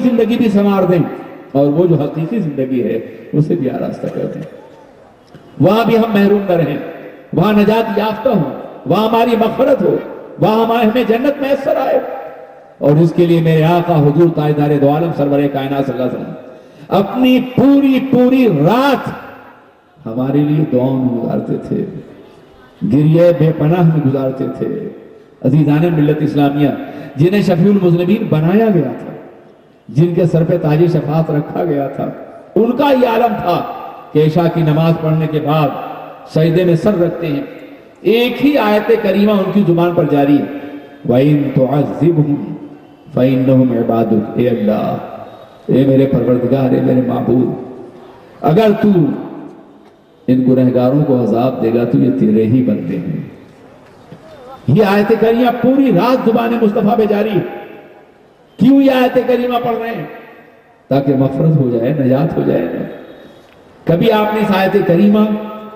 زندگی بھی سنوار دیں اور وہ جو حقیقی زندگی ہے اسے بھی آراستہ کر دیں. وہاں بھی ہم محروم نہ رہیں, وہاں نجات یافتہ ہوں, وہاں ہماری مغفرت ہو, وہاں ہمیں جنت میسر آئے. اور اس کے لیے میرے آقا حضور تاجدار دو عالم سرور کائنات صلی اللہ علیہ وسلم اپنی پوری رات ہمارے لیے دعاؤں میں گزارتے تھے, گریہ بے پناہ میں گزارتے تھے. عزیزان ملت اسلامیہ, جنہیں شفیع المذنبین بنایا گیا تھا, جن کے سر پہ تاج شفاعت رکھا گیا تھا, ان کا یہ عالم تھا کہ عشاء کی نماز پڑھنے کے بعد سجدے میں سر رکھتے ہیں, ایک ہی آیت کریمہ ان کی زبان پر جاری ہے, وَإِن تُعَذِّبْهُمْ فَإِنَّهُمْ عِبَادُكَ. اے اللہ, اے میرے پروردگار, اے میرے معبود, اگر تو ان گنہگاروں کو عذاب دے گا تو یہ تیرے ہی بندے ہیں. یہ آیت کریمہ پوری رات زبان مصطفیٰ پہ جاری ہے. کیوں یہ آیت کریمہ پڑھ رہے ہیں؟ تاکہ مغفرت ہو جائے, نجات ہو جائے. کبھی آپ نے اس آیت کریمہ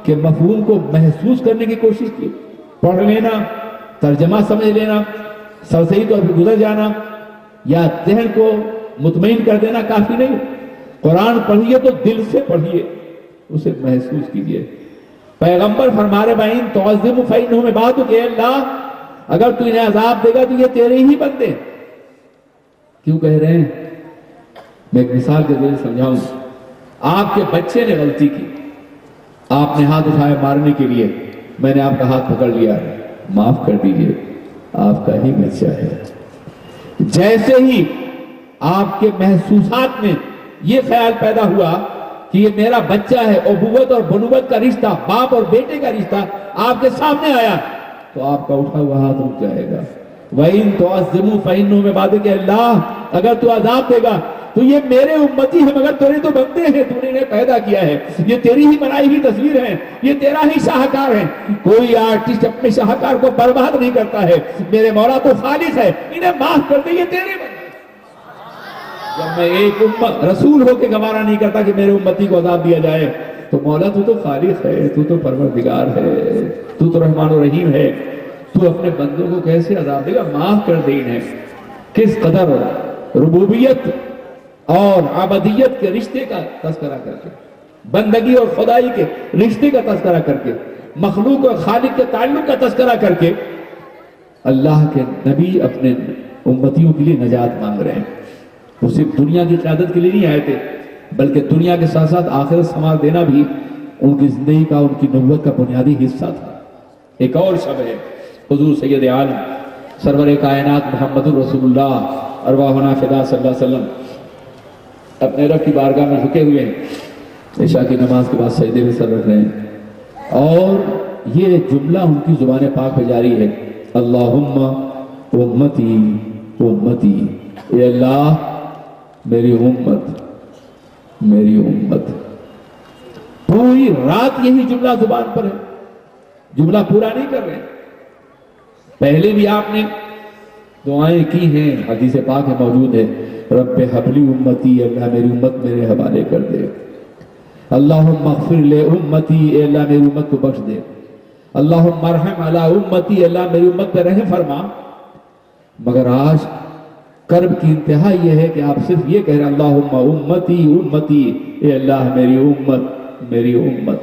کے مفہوم کو محسوس کرنے کی کوشش کی؟ پڑھ لینا, ترجمہ سمجھ لینا, سرسری طور پہ گزر جانا یا ذہن کو مطمئن کر دینا کافی نہیں. قرآن پڑھیے تو دل سے پڑھیے, اسے محسوس کیجئے. پیغمبر فرما رہے بھائی تعظم فإنهم عبادك, اے اللہ اگر تو انہیں عذاب دے گا تو یہ تیرے ہی بندے. کیوں کہہ رہے ہیں؟ میں ایک مثال کے ذریعے سمجھاؤں. آپ کے بچے نے غلطی کی, آپ نے ہاتھ اٹھایا مارنے کے لیے, میں نے آپ کا ہاتھ پکڑ لیا, معاف کر دیجئے, آپ کا ہی بچہ ہے. جیسے ہی آپ کے محسوسات میں یہ خیال پیدا ہوا کہ یہ میرا بچہ ہے, ابوت اور بنوت کا رشتہ, باپ اور بیٹے کا رشتہ آپ کے سامنے آیا, تو آپ کا اٹھا ہوا ہاتھ رک جائے گا. وَإِن تُعَذِّبْهُمْ فَإِنَّهُمْ عِبَادُكَ. اللہ اگر تو عذاب دے گا تو یہ میرے امتی ہیں, مگر تیرے تو بندے ہیں, تو نے انہیں پیدا کیا ہے, یہ تیری ہی بنائی ہوئی تصویر ہے, یہ تیرا ہی شاہکار ہے. کوئی آرٹسٹ اپنے شاہکار کو برباد نہیں کرتا ہے, میرے مولا تو خالق ہے, انہیں معاف کر دے, یہ تیرے بندے. جب میں ایک رسول ہو کے گوارا نہیں کرتا کہ میرے امتی کو عذاب دیا جائے, تو مولا تو خالق ہے, تو پروردگار ہے, تو رحمان و رحیم ہے, تو اپنے بندوں کو کیسے عذاب دے گا؟ معاف کر دے انہیں. کس قدر ربوبیت اور عبدیت کے رشتے کا تذکرہ کر کے, بندگی اور خدائی کے رشتے کا تذکرہ کر کے, مخلوق اور خالق کے تعلق کا تذکرہ کر کے اللہ کے نبی اپنے امتیوں کے لیے نجات مانگ رہے ہیں. وہ صرف دنیا کی قیادت کے لیے نہیں آئے تھے, بلکہ دنیا کے ساتھ ساتھ آخرت سنوار دینا بھی ان کی زندگی کا, ان کی نبوت کا بنیادی حصہ تھا. ایک اور شب ہے, حضور سید عالم سرور کائنات محمد رسول اللہ ارواحنا فدا صلی اللہ علیہ وسلم اپنے رب کی بارگاہ میں جھکے ہوئے ہیں, عشاء کی نماز کے بعد سجدے میں سر رکھ رہے ہیں, اور یہ جملہ ان کی زبان پاک پہ جاری ہے, اللہم امتی امتی. اے اللہ میری امت, میری امت. پوری رات یہی جملہ زبان پر ہے, جملہ پورا نہیں کر رہے. پہلے بھی آپ نے دعائیں کی ہیں, حدیث پاک ہے, موجود ہے, رب حبلی امتی, اللہ میری امت میرے حوالے کر دے. اللہم اغفر لے امتی, اے اللہ میری امت کو بخش دے. اللہم ارحم علی امتی, اللہ میری امت پہ رحم فرما. مگر آج کرب کی انتہا یہ ہے کہ آپ صرف یہ کہہ رہے ہیں اللہم امتی امتی, اے اللہ میری امت میری امت.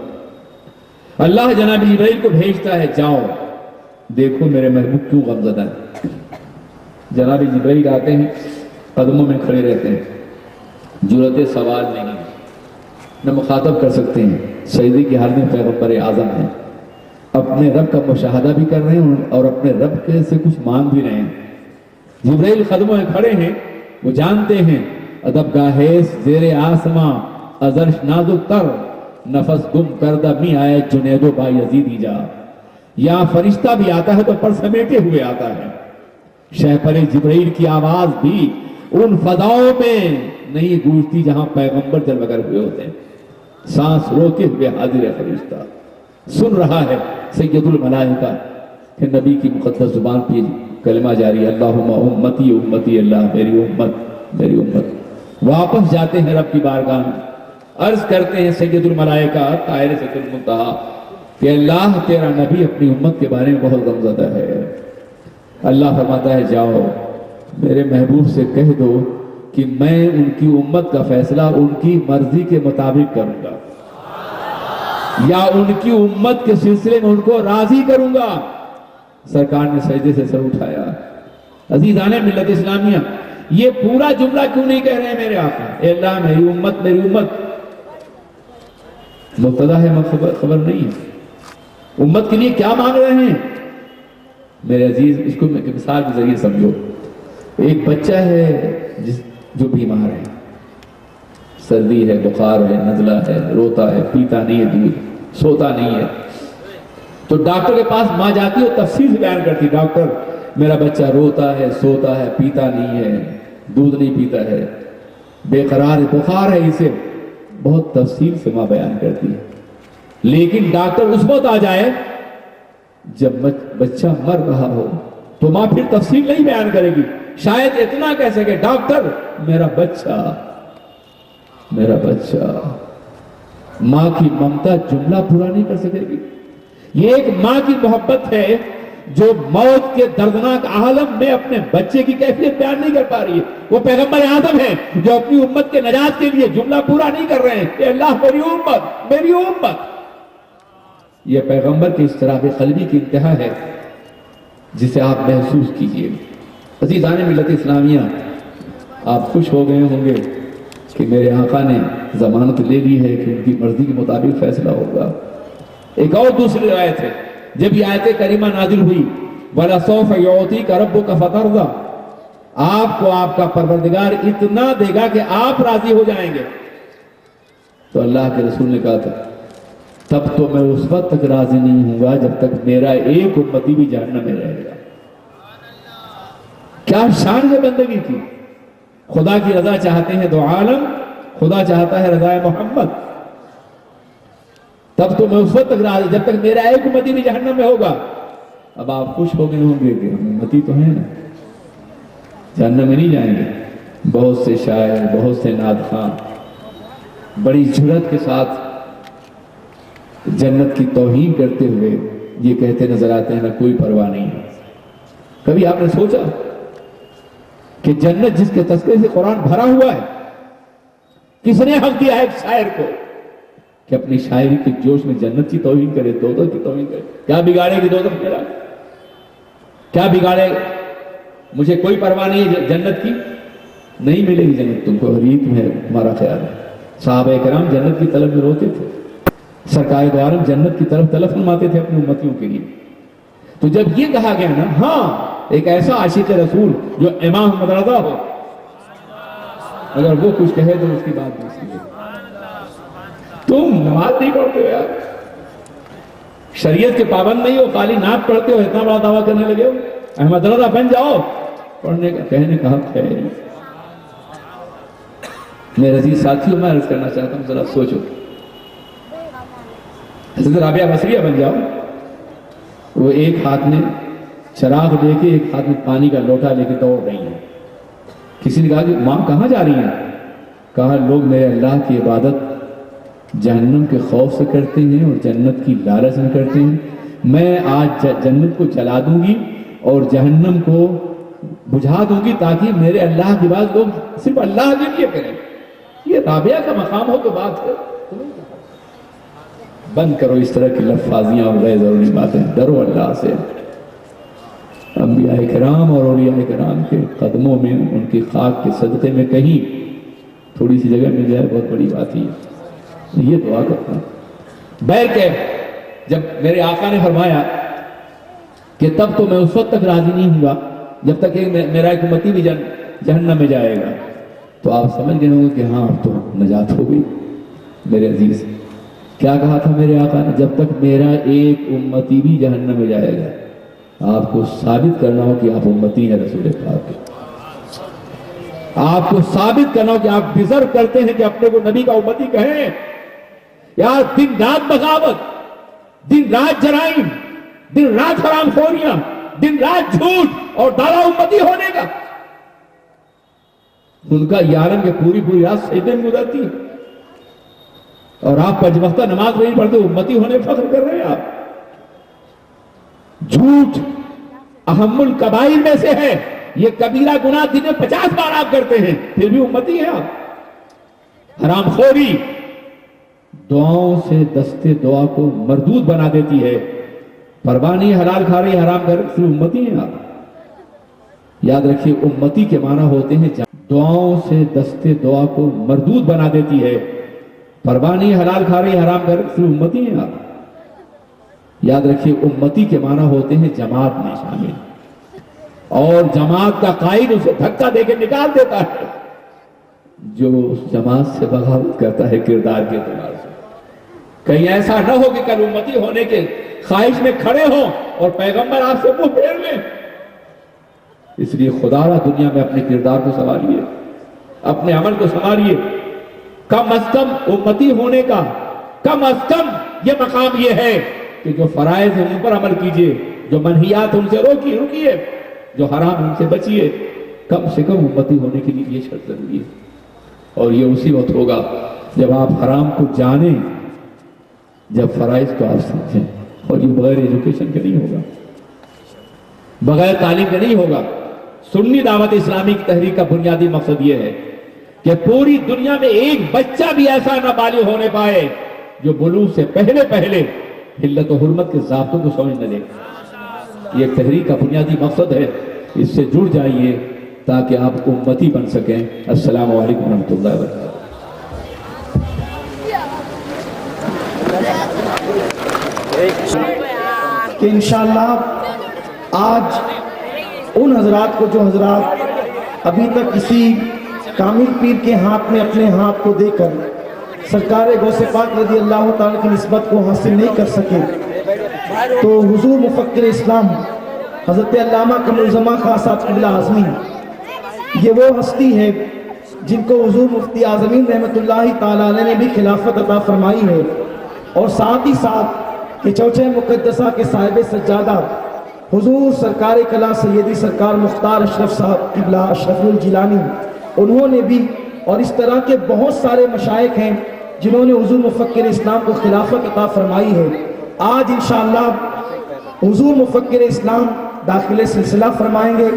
اللہ جناب جبرائیل کو بھیجتا ہے, جاؤ دیکھو میرے محبوب کیوں غمزدہ ہے. جناب جبرائیل آتے ہیں, قدموں میں کھڑے رہتے ہیں, جرأت سوال نہیں, نہ مخاطب کر سکتے ہیں, سجدے کی حال میں پیغمبر اعظم ہیں, اپنے رب کا مشاہدہ بھی کر رہے ہیں اور اپنے رب کے سے کچھ مانگ بھی رہے ہیں. جبرائیل قدموں میں کھڑے ہیں, وہ جانتے ہیں ادب گاہیس زیر آسماں ازرش نازک تر, نفس گم کردہ می آئے جنید و با یزیدی جا. یہاں فرشتہ بھی آتا ہے تو پر سمیٹے ہوئے آتا ہے. شہپر جبرائیل کی آواز بھی ان فضاؤں میں نہیں گونجتی جہاں پیغمبر جلوگر ہوئے ہوتے ہیں. سانس روکے ہوئے حاضر ہے فرشتہ, سن رہا ہے سید الملائکہ کہ نبی کی مقدس زبان پہ کلمہ جاری ہے, اللہم امتی امتی, اللہ میری امت میری امت. واپس جاتے ہیں رب کی بارگاہ میں, عرض کرتے ہیں سید الملائکہ طاہر سید المنتہا کہ اللہ تیرا نبی اپنی امت کے بارے میں بہت غمزدہ ہے. اللہ فرماتا ہے جاؤ میرے محبوب سے کہہ دو کہ میں ان کی امت کا فیصلہ ان کی مرضی کے مطابق کروں گا یا ان کی امت کے سلسلے میں ان کو راضی کروں گا. سرکار نے سجدے سے سر اٹھایا. عزیزان ملت اسلامیہ، یہ پورا جملہ کیوں نہیں کہہ رہے ہیں میرے آقا؟ اے اللہ میری امت میری امت. مبتدا ہے خبر نہیں ہے. امت کے لیے کیا مانگ رہے ہیں میرے عزیز؟ اس کو میں مثال کے ذریعے سمجھو. ایک بچہ ہے جو بیمار ہے، سردی ہے، بخار ہے، نزلہ ہے، روتا ہے، پیتا نہیں ہے دودھ، سوتا نہیں ہے. تو ڈاکٹر کے پاس ماں جاتی ہے، تفصیل سے بیان کرتی، ڈاکٹر میرا بچہ روتا ہے، سوتا ہے، پیتا نہیں ہے، دودھ نہیں پیتا ہے، بے قرار ہے، بخار ہے اسے. بہت تفصیل سے ماں بیان کرتی ہے. لیکن ڈاکٹر اس وقت آ جائے جب بچہ مر رہا ہو تو ماں پھر تفصیل نہیں بیان کرے گی. شاید اتنا کہہ سکے، ڈاکٹر میرا بچہ میرا بچہ. ماں کی ممتا جملہ پورا نہیں کر سکے گی. یہ ایک ماں کی محبت ہے جو موت کے دردناک عالم میں اپنے بچے کی کیفیت بیان نہیں کر پا رہی ہے. وہ پیغمبر اعظم ہیں جو اپنی امت کے نجات کے لیے جملہ پورا نہیں کر رہے ہیں کہ اللہ میری امت میری امت. یہ پیغمبر کی اضطراب قلبی کی انتہا ہے جسے آپ محسوس کیجئے. عزیزان ملت اسلامیہ، آپ خوش ہو گئے ہوں گے کہ میرے آقا نے ضمانت لے لی ہے کہ ان کی مرضی کے مطابق فیصلہ ہوگا. ایک اور دوسری آیت ہے، جب یہ آیت کریمہ نازل ہوئی وَلَسَوْفَ يُعْطِيكَ رَبُّكَ فَتَرْضَىٰ، آپ کو آپ کا پروردگار اتنا دے گا کہ آپ راضی ہو جائیں گے. تو اللہ کے رسول نے کہا تھا تب تو میں اس وقت تک راضی نہیں ہوں گا جب تک میرا ایک امتی بھی جہنم میں رہے گا. کیا شان ہے بندگی کی. خدا کی رضا چاہتے ہیں دو عالم، خدا چاہتا ہے رضا محمد. تب تو میں اس وقت تک راضی جب تک میرا ایک امتی بھی جہنم میں ہوگا. اب آپ خوش ہو گئے ہوں گے کہ ہم امتی تو ہیں نا، جہنم میں نہیں جائیں گے. بہت سے شاعر، بہت سے نعت خواں بڑی جرأت کے ساتھ جنت کی توہین کرتے ہوئے یہ کہتے نظر آتے ہیں نہ کوئی پرواہ نہیں. کبھی آپ نے سوچا کہ جنت جس کے تذکرے سے قرآن بھرا ہوا ہے، کس نے حق دیا ہے ایک شاعر کو کہ اپنی شاعری کے جوش میں جنت کی توہین کرے، دوزخ کی توہین کرے؟ کیا بگاڑے گی دوزخ میرا؟ کیا بگاڑے؟ مجھے کوئی پرواہ نہیں ہے جنت کی. نہیں ملے گی جنت تم کو، ریت میں ہمارا خیال ہے. صحابہ کرام جنت کی طلب میں روتے تھے، سرکار دو عالم جنت کی طرف طلب فرماتے تھے اپنی امتیوں کے لیے. تو جب یہ کہا گیا نا، ہاں ایک ایسا عاشق رسول جو امام احمد رضا ہو، اگر وہ کچھ کہے تو اس کی بات دوسری ہے. تم نماز نہیں پڑھتے ہو یار، شریعت کے پابند نہیں ہو، خالی نعت پڑھتے ہو، اتنا بڑا دعویٰ کرنے لگے ہو. احمد رضا بن جاؤ، پڑھنے کا کہنے کا حق ہے. میرے عزیز ساتھیوں، میں عرض کرنا چاہتا ہوں ذرا سوچو، حضرت رابعہ بصریہ بن جاؤ. وہ ایک ہاتھ میں چراغ لے کے ایک ہاتھ میں پانی کا لوٹا لے کے دوڑ رہی ہیں. کسی نے کہا کہ ماں کہاں جا رہی ہیں؟ کہا لوگ میرے اللہ کی عبادت جہنم کے خوف سے کرتے ہیں اور جنت کی لالچ میں کرتے ہیں. میں آج جنت کو جلا دوں گی اور جہنم کو بجھا دوں گی تاکہ میرے اللہ کی بات لوگ صرف اللہ کے لیے کریں. یہ رابعہ کا مقام ہو تو بات ہے. بند کرو اس طرح کی لفاظیاں اور غیر ضروری باتیں. ڈرو اللہ سے. انبیاء کرام اور اولیاء کرام کے قدموں میں، ان کی خاک کے صدقے میں کہیں تھوڑی سی جگہ مل جائے بہت بڑی بات ہی ہے. یہ دعا کرتا ہوں. بہرکیف جب میرے آقا نے فرمایا کہ تب تو میں اس وقت تک راضی نہیں ہوں گا جب تک میرا ایک امتی بھی جہنم میں جائے گا، تو آپ سمجھ گئے ہوں گے کہ ہاں اب تو نجات ہو گئی. میرے عزیز، کیا کہا تھا میرے آقا نے؟ جب تک میرا ایک امتی بھی جہنم میں جائے گا. آپ کو ثابت کرنا ہو کہ آپ امتی ہیں رسول پاک کے. آپ کو ثابت کرنا ہو کہ آپ ڈیزرو کرتے ہیں کہ اپنے کو نبی کا امتی کہیں. یار دن رات بغاوت، دن رات جرائم، دن رات حرام خوریاں، دن رات جھوٹ اور دعویٰ امتی ہونے کا. ان کا یارم کے پوری پوری رات سجدے میں گزرتی ہے اور آپ پنج وقتہ نماز نہیں پڑھتے، امتی ہونے فخر کر رہے ہیں. آپ جھوٹ اہم الکبائر میں سے ہے. یہ کبیرہ گناہ دن میں 50 بار آپ کرتے ہیں، پھر بھی امتی ہیں آپ۔ حرام خوری دعاؤں سے دستے دعا کو مردود بنا دیتی ہے۔ پرواہ نہیں حلال کھا رہی حرام کر رہی، صرف امتی ہیں آپ۔ یاد رکھیے امتی کے معنی ہوتے ہیں دعاؤں سے دستے دعا کو مردود بنا دیتی ہے۔ پرواہ نہیں حلال کھا رہی حرام کر رہی، صرف امتی ہیں آپ۔ یاد رکھیے امتی کے معنی ہوتے ہیں جماعت میں شامل، اور جماعت کا قائد اسے دھکا دے کے نکال دیتا ہے جو اس جماعت سے بغاوت کرتا ہے کردار کے اعتبار سے۔ کہیں ایسا نہ ہو کہ کل امتی ہونے کے خواہش میں کھڑے ہوں اور پیغمبر آپ سے منہ پھیر لیں۔ اس لیے خدا را دنیا میں اپنے کردار کو سنواریے، اپنے عمل کو سنواریے۔ کم از کم امتی ہونے کا کم از کم یہ مقام یہ ہے کہ جو فرائض ہیں ان پر عمل کیجئے، جو منہیات ان سے رکیے، جو حرام ان سے بچیے۔ کم سے کم امتی ہونے کے لیے یہ شرط ضروری ہے، اور یہ اسی وقت ہوگا جب آپ حرام کو جانیں، جب فرائض کو آپ سمجھیں، اور یہ بغیر ایجوکیشن کے نہیں ہوگا، بغیر تعلیم کے نہیں ہوگا۔ سنی دعوت اسلامی کی تحریک کا بنیادی مقصد یہ ہے کہ پوری دنیا میں ایک بچہ بھی ایسا نہ بالغ ہونے پائے جو بلوغ سے پہلے حلت و حرمت کے ضابطوں کو سمجھ نہ لے۔ یہ ایک تحریک کا بنیادی مقصد ہے، اس سے جڑ جائیے تاکہ آپ امتی بن سکیں۔ السلام علیکم ورحمۃ اللہ وبرکاتہ۔ کہ انشاءاللہ آج ان حضرات کو جو حضرات ابھی تک کسی کامل پیر کے ہاتھ میں اپنے ہاتھ کو دے کر سرکار غوث پاک رضی اللہ تعالیٰ کی نسبت کو حاصل نہیں کر سکے، تو حضور مفکر اسلام حضرت علامہ قمرالزمان خان صاحب قبلہ اعظمی یہ وہ ہستی ہے جن کو حضور مفتی اعظمین رحمت اللہ تعالیٰ علیہ نے بھی خلافت عطا فرمائی ہے، اور ساتھ ہی ساتھ کہ چوچہ مقدسہ کے صاحب سجادہ حضور سرکار کلا سیدی سرکار مختار اشرف صاحب قبلہ اشرف الجیلانی، انہوں نے بھی، اور اس طرح کے بہت سارے مشائخ ہیں جنہوں نے حضور مفکر اسلام کو خلافت عطا فرمائی ہے۔ آج انشاءاللہ حضور مفکر اسلام داخل سلسلہ فرمائیں گے،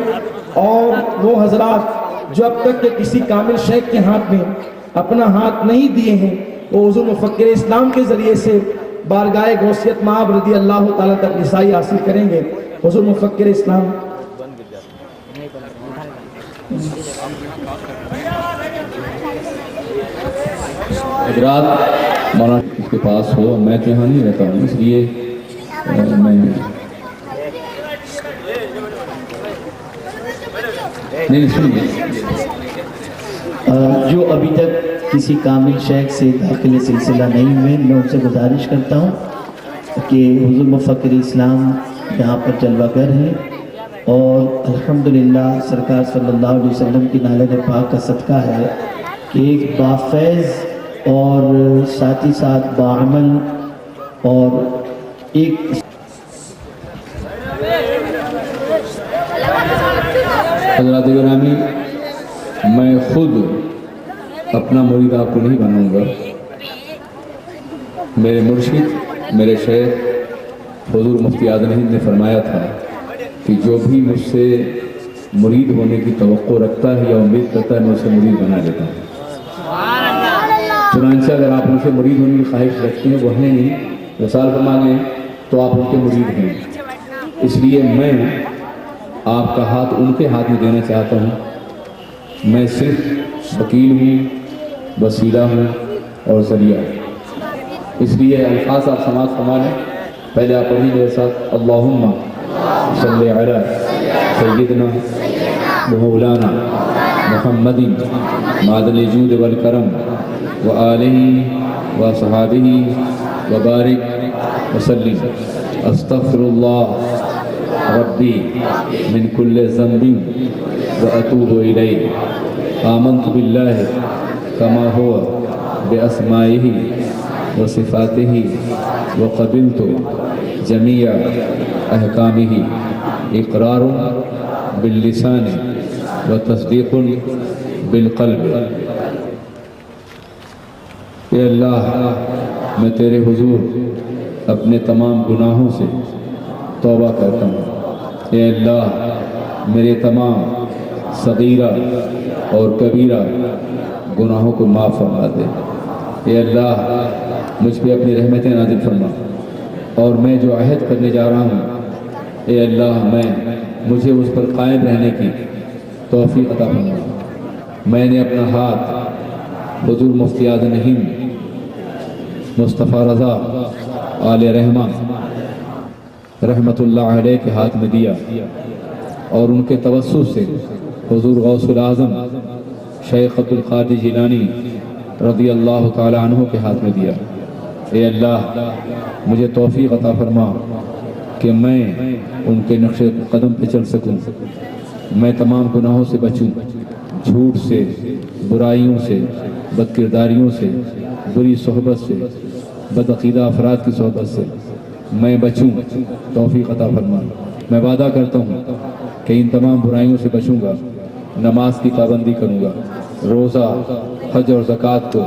اور وہ حضرات جو اب تک کے کسی کامل شیخ کے ہاتھ میں اپنا ہاتھ نہیں دیے ہیں، وہ حضور مفکر اسلام کے ذریعے سے بارگاہ غوثیت مآب رضی اللہ تعالیٰ تک رسائی حاصل کریں گے۔ حضور مفکر اسلام۔ حضرات مولانا اس کے پاس ہو، میں تو یہاں نہیں رہتا ہوں، اس لیے میں نہیں سنیے۔ جو ابھی تک کسی کامل شیخ سے داخل سلسلہ نہیں ہوئے، میں ان سے گزارش کرتا ہوں کہ حضور مفکر اسلام یہاں پر جلوہ گر ہیں، اور الحمدللہ سرکار صلی اللہ علیہ وسلم کی نالہ پاک کا صدقہ ہے کہ ایک بافیض اور ساتھ ہی ساتھ باعمل اور ایک حضرات گرامی، میں خود اپنا مرید آپ کو نہیں بناؤں گا۔ میرے مرشد میرے شیخ حضور مفتی اعظم ہند نے فرمایا تھا کہ جو بھی مجھ سے مرید ہونے کی توقع رکھتا ہے یا امید کرتا ہے میں اسے مرید بنا دیتا ہوں۔ چنانچہ اگر آپ ان سے مرید ہونے کی خواہش رکھتے ہیں، وہ ہیں نہیں، وصال فرما لیں، تو آپ ان کے مرید ہیں۔ اس لیے میں آپ کا ہاتھ ان کے ہاتھ میں دینا چاہتا ہوں۔ میں صرف وکیل ہوں، وسیلہ ہوں اور ذریعہ ہوں۔ اس لیے الفاظ آپ سماعت فرما لیں۔ پہلے آپ پڑھیں میرے ساتھ، اللہم صلی علی سیدنا مولانا محمد معدن الجود والکرم وآلہ وصحابہ وبارک وسلم۔ استغفر اللہ ربی من کل ذنب واتوب الیہ۔ آمنت باللہ کما ہوا باسمائہ وصفاتہ وقبلت جمیع احکامہ۔ اقرار باللسان وتصدیق بالقلب۔ اے اللہ، میں تیرے حضور اپنے تمام گناہوں سے توبہ کرتا ہوں۔ اے اللہ، میرے تمام صغیرہ اور کبیرہ گناہوں کو معاف فرما دے۔ اے اللہ مجھ پہ اپنی رحمتیں نازل فرما، اور میں جو عہد کرنے جا رہا ہوں اے اللہ مجھے اس پر قائم رہنے کی توفیق عطا فرما۔ میں نے اپنا ہاتھ حضور مفتی اعظم ہند مصطفیٰ رضا آل رحمہ رحمۃ اللہ علیہ کے ہاتھ میں دیا، اور ان کے توسط سے حضور غوث العظم شیخ عبد القادر جیلانی رضی اللہ تعالی عنہ کے ہاتھ میں دیا۔ اے اللہ مجھے توفیق عطا فرما کہ میں ان کے نقش قدم پہ چل سکوں، میں تمام گناہوں سے بچوں، جھوٹ سے، برائیوں سے، بد کرداریوں سے، بری صحبت سے، بدعقیدہ افراد کی صحبت سے میں بچوں، توفیق عطا فرما۔ میں وعدہ کرتا ہوں کہ ان تمام برائیوں سے بچوں گا، نماز کی پابندی کروں گا، روزہ، حج اور زکوٰۃ کو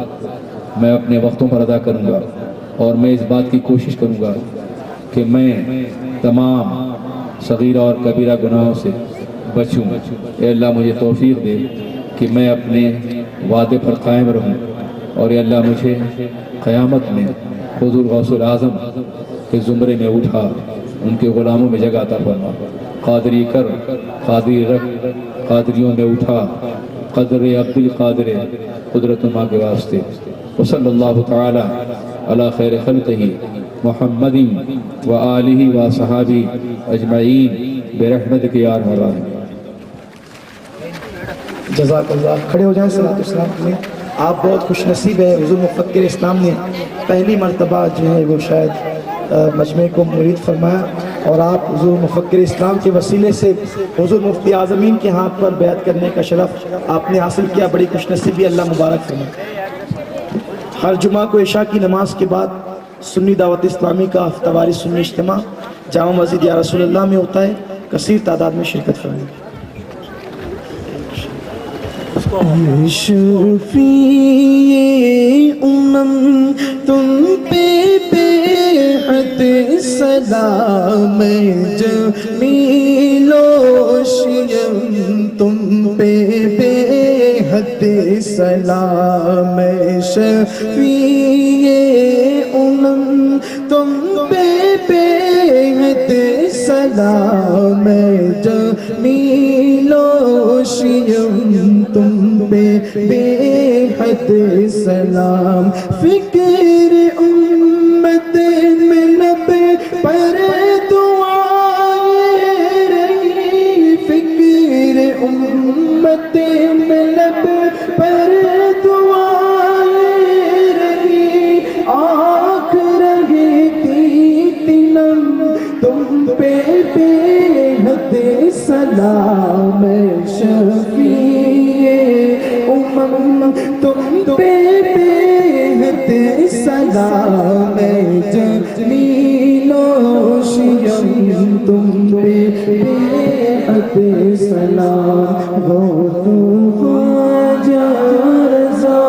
میں اپنے وقتوں پر ادا کروں گا، اور میں اس بات کی کوشش کروں گا کہ میں تمام صغیرہ اور کبیرہ گناہوں سے بچوں۔ اے اللہ مجھے توفیق دے کہ میں اپنے وعدے پر قائم رہوں، اور اے اللہ مجھے قیامت میں حضور غوث العظم کے زمرے میں اٹھا، ان کے غلاموں میں جگہ عطا فرما۔ قادری کر، قادری رکھ، قادریوں میں اٹھا، قدر عبد القادر قدرت ماں کے واسطے۔ وصلی اللہ تعالی علی خیر خلقہ محمد وآلہ وصحابہ اجمعین برحمتک یا ارحم الراحمین۔ جزاک اللہ۔ کھڑے ہو جائیں صلاۃ السلام کے لیے۔ آپ بہت خوش نصیب ہے، حضور مفکر اسلام نے پہلی مرتبہ جو ہے وہ شاید مجمع کو مرید فرمایا، اور آپ حضور مفکر اسلام کے وسیلے سے حضور مفتی اعظمین کے ہاتھ پر بیعت کرنے کا شرف آپ نے حاصل کیا۔ بڑی خوش نصیبی، اللہ مبارک فرمائے۔ ہر جمعہ کو عشاء کی نماز کے بعد سنی دعوت اسلامی کا ہفتہ سنی اجتماع جامع مسجد یا رسول اللہ میں ہوتا ہے، کثیر تعداد میں شرکت فرمائیں۔ شفیع امم تم پہ بے حد سلام، جمیل و شیم تم پہ بے حد سلام، شفیع امم تم پہ بے حد سلام، جمیل و شیم تم پہ بے حد سلام، فکر امت میں لب پر دعائیں رہی، فکر امت میں لب پر دعائیں رہی، آنکھ رہی تھی تنم تم پہ بے حد سلام، شفیع امم تم پہ بے حد سلام، جمیل و شیم تم پہ بے حد سلام، غوث خواجہ رضا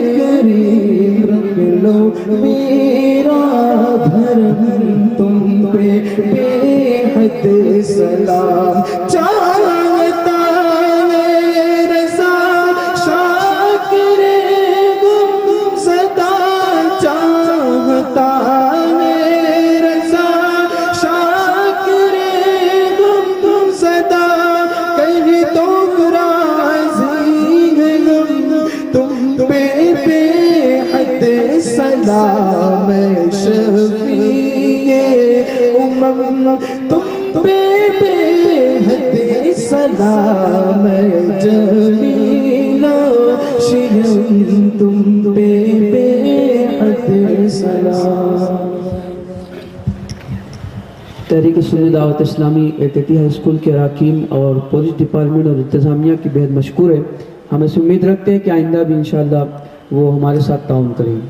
کریم رکھ لو میرا دھرم تم پہ بے حد سلام، چاہتا ہے رضا شاکر گم صدا، چاہتا ہے رضا شاکر گم صدا، کہیں تو راضی ہے غم تم پہ بے حد سلام، شفیع امم تم پہ بے حد سلام، جمیل و شیم تم پہ بے حد سلام۔ تحریک سنی دعوت اسلامی اعتیادی ہائی اسکول کے اراکین اور پولیس ڈپارٹمنٹ اور انتظامیہ کی بہت مشکور ہے۔ ہم اس امید رکھتے ہیں کہ آئندہ بھی انشاءاللہ وہ ہمارے ساتھ تعاون کریں گے۔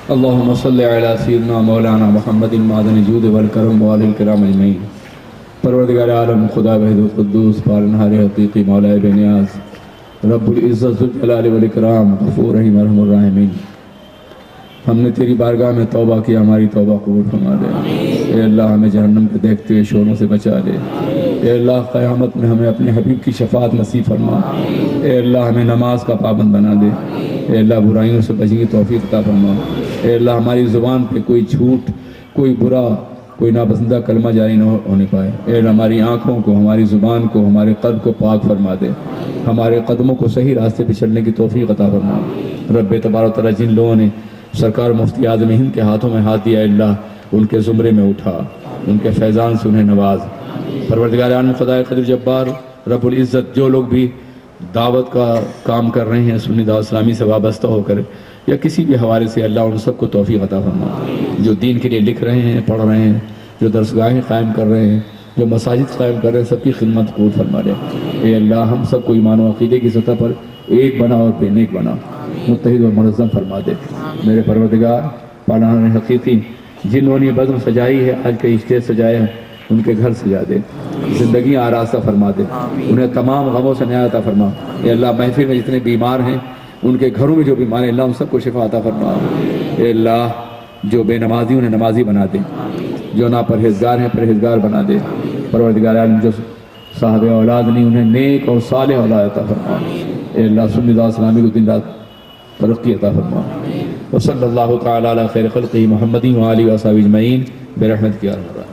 اللہم صلی علی سیدنا مولانا محمد معدن الجود والکرم وآلہ الکرام اجمعین۔ پروردگار عالم خدا وحید القدوس پالنہار حقیقی مولا بے نیاز رب العزت ذوالجلال والاکرام غفور رحیم ارحم الراحمین، ہم نے تیری بارگاہ میں توبہ کیا، ہماری توبہ قبول فرما دے۔ اے اللہ ہمیں جہنم کے دیکھتے ہوئے شوروں سے بچا لے۔ اے اللہ قیامت میں ہمیں اپنے حبیب کی شفاعت نصیب فرما۔ اے اللہ ہمیں نماز کا پابند بنا دے۔ اے اللہ برائیوں سے بچنے کی توفیق عطا فرما۔ اے اللہ ہماری زبان پہ کوئی جھوٹ، کوئی برا، کوئی ناپسندہ کلمہ جاری نہ ہونے پائے۔ اے اللہ ہماری آنکھوں کو، ہماری زبان کو، ہمارے قلب کو پاک فرما دے۔ ہمارے قدموں کو صحیح راستے پہ چلنے کی توفیق عطا فرما۔ رب تبارک و تعالیٰ جن لوگوں نے سرکار مفتی اعظم ہند کے ہاتھوں میں ہاتھ دیا، اے اللہ ان کے زمرے میں اٹھا، ان کے فیضان سے انہیں نواز۔ پروردگار عالم خدائے قدر جبار رب العزت جو لوگ بھی دعوت کا کام کر رہے ہیں سنی دعوت اسلامی سے وابستہ ہو کر یا کسی بھی حوالے سے، اللہ ان سب کو توفیق عطا فرما۔ جو دین کے لیے لکھ رہے ہیں، پڑھ رہے ہیں، جو درسگاہیں قائم کر رہے ہیں، جو مساجد قائم کر رہے ہیں، سب کی خدمت قبول فرما لے۔ اے اللہ ہم سب کو ایمان و عقیدے کی سطح پر ایک بنا اور بے نیک بنا، متحد اور منظم فرما دے۔ میرے پروردگار پالان حقیقی جنہوں نے بزم سجائی ہے، آج کے اسٹیج سجائے ہیں، ان کے گھر سجا دے، زندگی آراستہ فرما دے، انہیں تمام غموں سے نجات عطا فرما۔ اے اللہ محفل میں جتنے بیمار ہیں، ان کے گھروں میں جو بیمار ہیں، اللہ ان سب کو شفا عطا فرما۔ اے اللہ جو بے نمازی انہیں نمازی بنا دے، جو ناپرہیزگار ہیں پرہیزگار بنا دے۔ پروردگار عالم جو صاحب اولاد نہیں، انہیں نیک اور صالح اولاد عطا فرما۔ اے اللہ سنی دعوت اسلامی کو دن رات ترقی عطا فرما۔ وصلی اللہ تعالی علی خیر خلقہ محمد و آلہ و صحبہ اجمعین برحمتک یا ارحم الراحمین۔